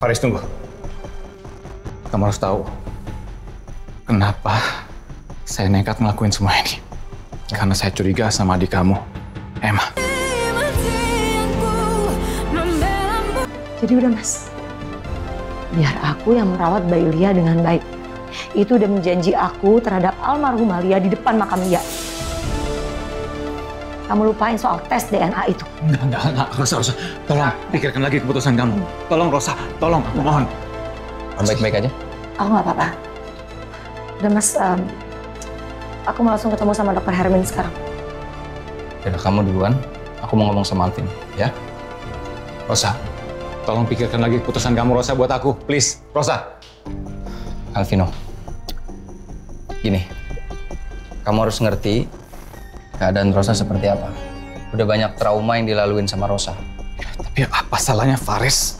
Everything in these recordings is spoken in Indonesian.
Faris, tunggu. Kamu harus tahu kenapa saya nekat ngelakuin semua ini. Karena saya curiga sama adik kamu, Emma. Jadi udah Mas, biar aku yang merawat bayi Lia dengan baik. Itu udah menjanji aku terhadap almarhumah Lia di depan makam Lia. Kamu lupain soal tes DNA itu. Enggak, Rosa. Tolong pikirkan lagi keputusan kamu. Tolong Rosa, tolong, aku mohon. Baik-baik aja? Aku nggak apa-apa. Udah Mas, aku mau langsung ketemu sama Dokter Hermin sekarang. Yaudah, kamu duluan. Aku mau ngomong sama Alvin, ya? Rosa, tolong pikirkan lagi keputusan kamu, Rosa, buat aku. Please, Rosa. Alvino, gini, kamu harus ngerti keadaan Rosa seperti apa. Udah banyak trauma yang dilaluin sama Rosa. Tapi apa salahnya Faris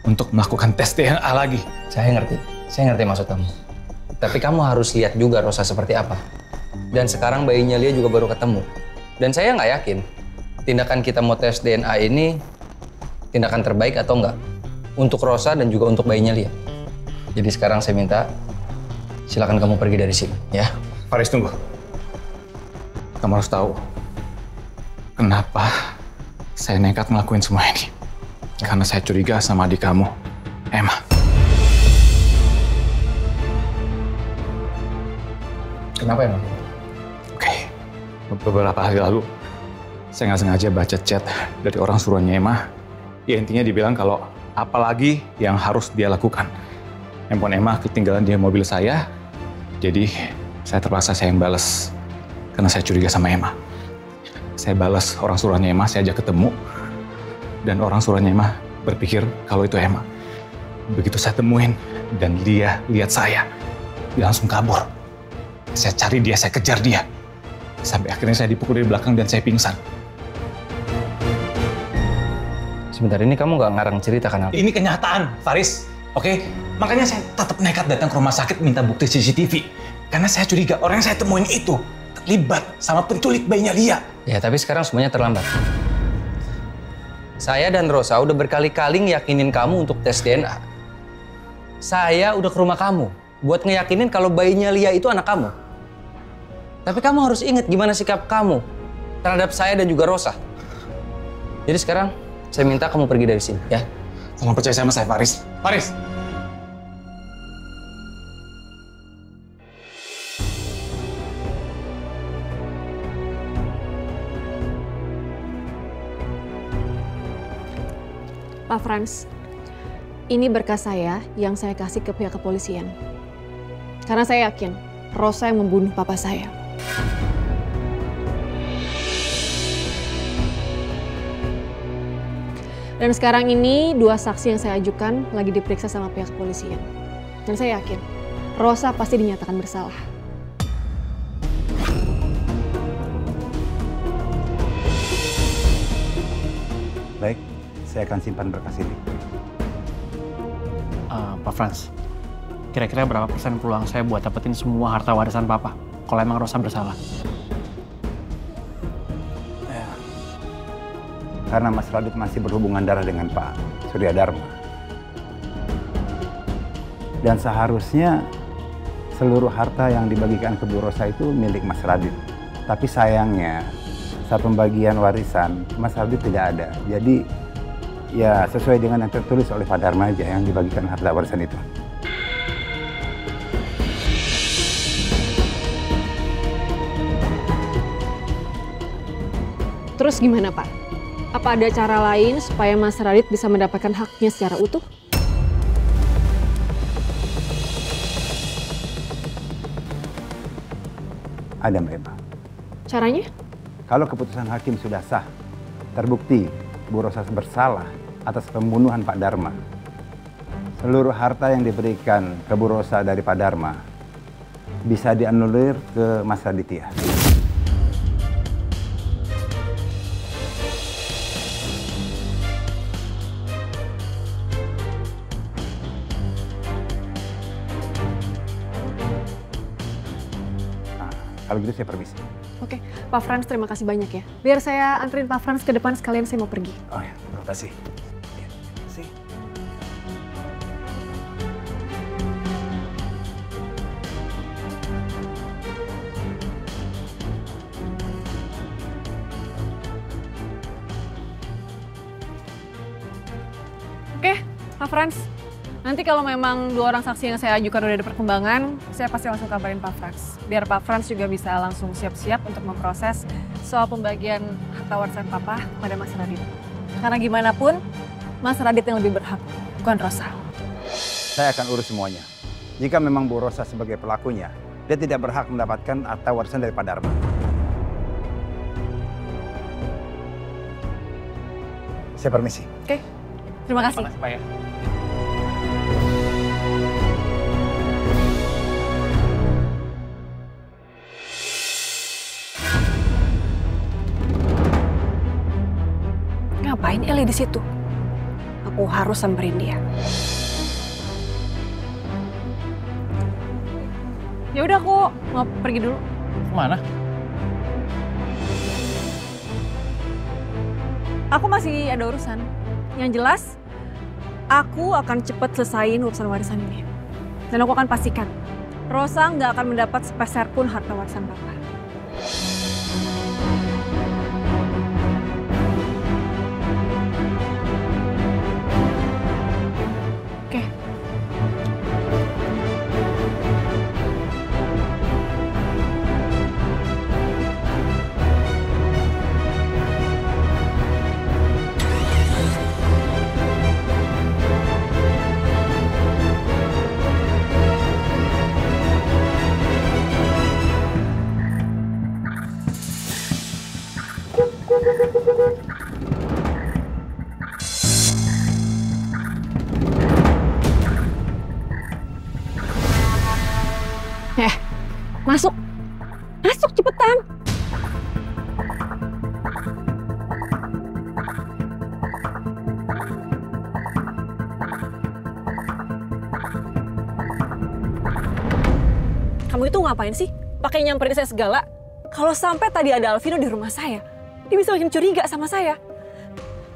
untuk melakukan tes DNA lagi? Saya ngerti maksud kamu. Tapi kamu harus lihat juga Rosa seperti apa. Dan sekarang bayinya Lia juga baru ketemu. Dan saya nggak yakin tindakan kita mau tes DNA ini tindakan terbaik atau enggak untuk Rosa dan juga untuk bayinya Lia. Jadi sekarang saya minta silakan kamu pergi dari sini, ya. Faris, tunggu. Kamu harus tahu kenapa saya nekat ngelakuin semua ini. Karena saya curiga sama adik kamu, Emma. Kenapa emang? Oke, beberapa hari lalu saya nggak sengaja baca chat dari orang suruhannya Emma. Ya intinya dibilang kalau apalagi yang harus dia lakukan. Handphone Emma ketinggalan di mobil saya, jadi saya terpaksa saya yang balas karena saya curiga sama Emma. Saya balas orang suruhannya Emma, saya ajak ketemu, dan orang suruhannya Emma berpikir kalau itu Emma. Begitu saya temuin dan dia lihat saya, dia langsung kabur. Saya cari dia, saya kejar dia, sampai akhirnya saya dipukul dari belakang dan saya pingsan. Sebentar, ini kamu nggak ngarang cerita kan? Ini kenyataan, Faris. Oke, makanya saya tetap nekat datang ke rumah sakit minta bukti CCTV. Karena saya curiga orang yang saya temuin itu terlibat sama penculik bayinya Lia. Ya, tapi sekarang semuanya terlambat. Saya dan Rosa udah berkali-kali ngeyakinin kamu untuk tes DNA. Saya udah ke rumah kamu buat ngeyakinin kalau bayinya Lia itu anak kamu. Tapi kamu harus ingat gimana sikap kamu terhadap saya dan juga Rosa. Jadi sekarang saya minta kamu pergi dari sini, ya. Tolong percaya sama saya, Faris. Faris! Pak Frans, ini berkas saya yang saya kasih ke pihak kepolisian. Karena saya yakin Rosa yang membunuh papa saya. Dan sekarang ini dua saksi yang saya ajukan lagi diperiksa sama pihak kepolisian. Dan saya yakin Rosa pasti dinyatakan bersalah. Baik, saya akan simpan berkas ini. Pak Frans, kira-kira berapa persen peluang saya buat dapetin semua harta warisan Papa kalau emang Rosa bersalah? Karena Mas Radit masih berhubungan darah dengan Pak Surya Dharma. Dan seharusnya seluruh harta yang dibagikan ke Bu Rosa itu milik Mas Radit. Tapi sayangnya saat pembagian warisan Mas Radit tidak ada. Jadi ya sesuai dengan yang tertulis oleh Pak Dharma aja yang dibagikan harta warisan itu. Terus gimana, Pak? Apa ada cara lain supaya Mas Radit bisa mendapatkan haknya secara utuh? Ada Mbak Emma. Caranya? Kalau keputusan hakim sudah sah, terbukti Bu Rosa bersalah atas pembunuhan Pak Dharma, seluruh harta yang diberikan ke Bu Rosa dari Pak Dharma bisa dianulir ke Mas Raditya. Kalau gitu saya permisi. Oke, Pak Frans terima kasih banyak ya. Biar saya anterin Pak Frans ke depan sekalian saya mau pergi. Oh ya, terima kasih. Ya, terima kasih. Oke, Pak Frans. Nanti kalau memang 2 orang saksi yang saya ajukan udah ada perkembangan, saya pasti langsung kabarin Pak Frans. Biar Pak Frans juga bisa langsung siap-siap untuk memproses soal pembagian harta warisan Papa pada Mas Radit. Karena gimana pun, Mas Radit yang lebih berhak, bukan Rosa. Saya akan urus semuanya. Jika memang Bu Rosa sebagai pelakunya, dia tidak berhak mendapatkan harta warisan dari Pak Darman. Saya permisi. Oke, terima kasih. Terima kasih, Pak ya. Ngapain Eli di situ? Aku harus samperin dia. Ya udah, aku mau pergi dulu. Kemana? Aku masih ada urusan. Yang jelas, aku akan cepat selesaiin urusan warisan ini. Dan aku akan pastikan, Rosa nggak akan mendapat sepeser pun harta warisan Papa. Oke. Masuk. Masuk cepetan. Kamu itu ngapain sih? Pakai nyamperin saya segala? Kalau sampai tadi ada Alvino di rumah saya, dia bisa makin curiga sama saya.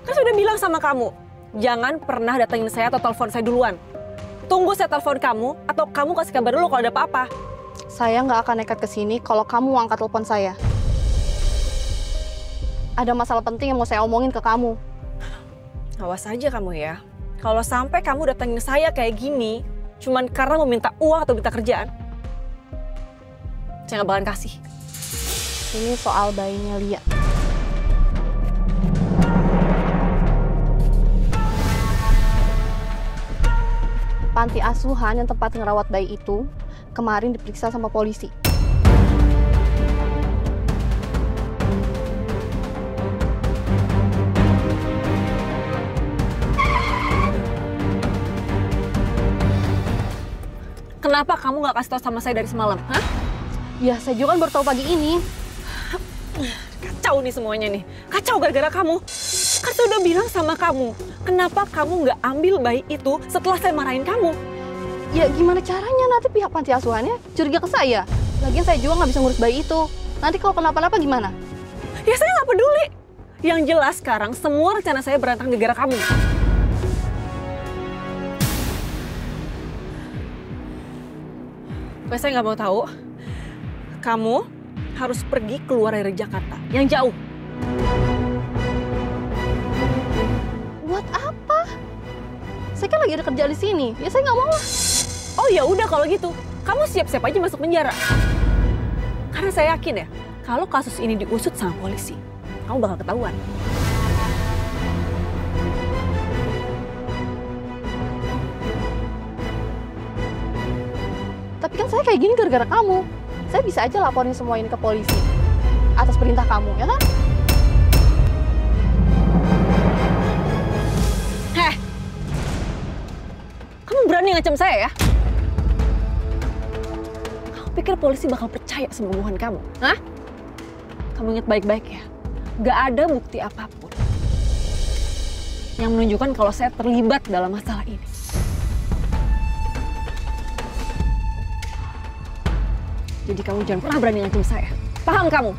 Kan sudah bilang sama kamu, jangan pernah datengin saya atau telepon saya duluan. Tunggu saya telepon kamu, atau kamu kasih kabar dulu kalau ada apa-apa. Saya nggak akan nekat ke sini kalau kamu angkat telepon saya. Ada masalah penting yang mau saya omongin ke kamu. Awas aja kamu ya. Kalau sampai kamu datengin saya kayak gini, cuman karena mau minta uang atau minta kerjaan, saya nggak bakalan kasih. Ini soal bayinya Lia. Panti asuhan yang tempat ngerawat bayi itu kemarin diperiksa sama polisi. Kenapa kamu nggak kasih tahu sama saya dari semalam? Hah? Ya, saya juga kan baru tahu pagi ini. Kacau nih semuanya nih. Kacau gara-gara kamu. Kan saya udah bilang sama kamu, kenapa kamu nggak ambil bayi itu setelah saya marahin kamu? Ya gimana caranya nanti pihak panti asuhannya curiga ke saya. Lagian saya juga nggak bisa ngurus bayi itu. Nanti kalau kenapa-napa gimana? Ya saya nggak peduli. Yang jelas sekarang semua rencana saya berantakan gara-gara kamu. Saya nggak mau tahu. Kamu harus pergi keluar dari Jakarta, yang jauh. Buat apa? Saya kan lagi ada kerja di sini. Ya saya nggak mau lah. Oh ya udah kalau gitu, kamu siap-siap aja masuk penjara. Karena saya yakin ya, kalau kasus ini diusut sama polisi, kamu bakal ketahuan. Tapi kan saya kayak gini gara-gara kamu. Saya bisa aja laporin semua ini ke polisi. Atas perintah kamu, ya kan? Heh! Kamu berani ngancam saya ya? Kamu pikir polisi bakal percaya sama omongan kamu? Hah? Kamu ingat baik-baik ya, gak ada bukti apapun yang menunjukkan kalau saya terlibat dalam masalah ini. Jadi kamu jangan pernah berani ngancam saya. Paham kamu?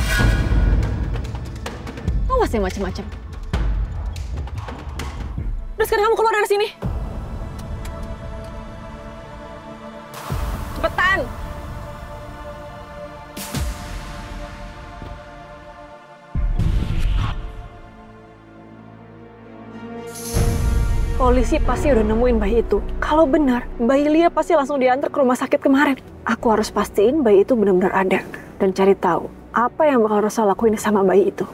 Awas ya macam-macam. Udah sekarang kamu keluar dari sini. Cepetan! polisi pasti udah nemuin bayi itu. Kalau benar, bayi Lia pasti langsung diantar ke rumah sakit kemarin. Aku harus pastiin bayi itu benar-benar ada dan cari tahu apa yang bakal Rosa lakuin sama bayi itu.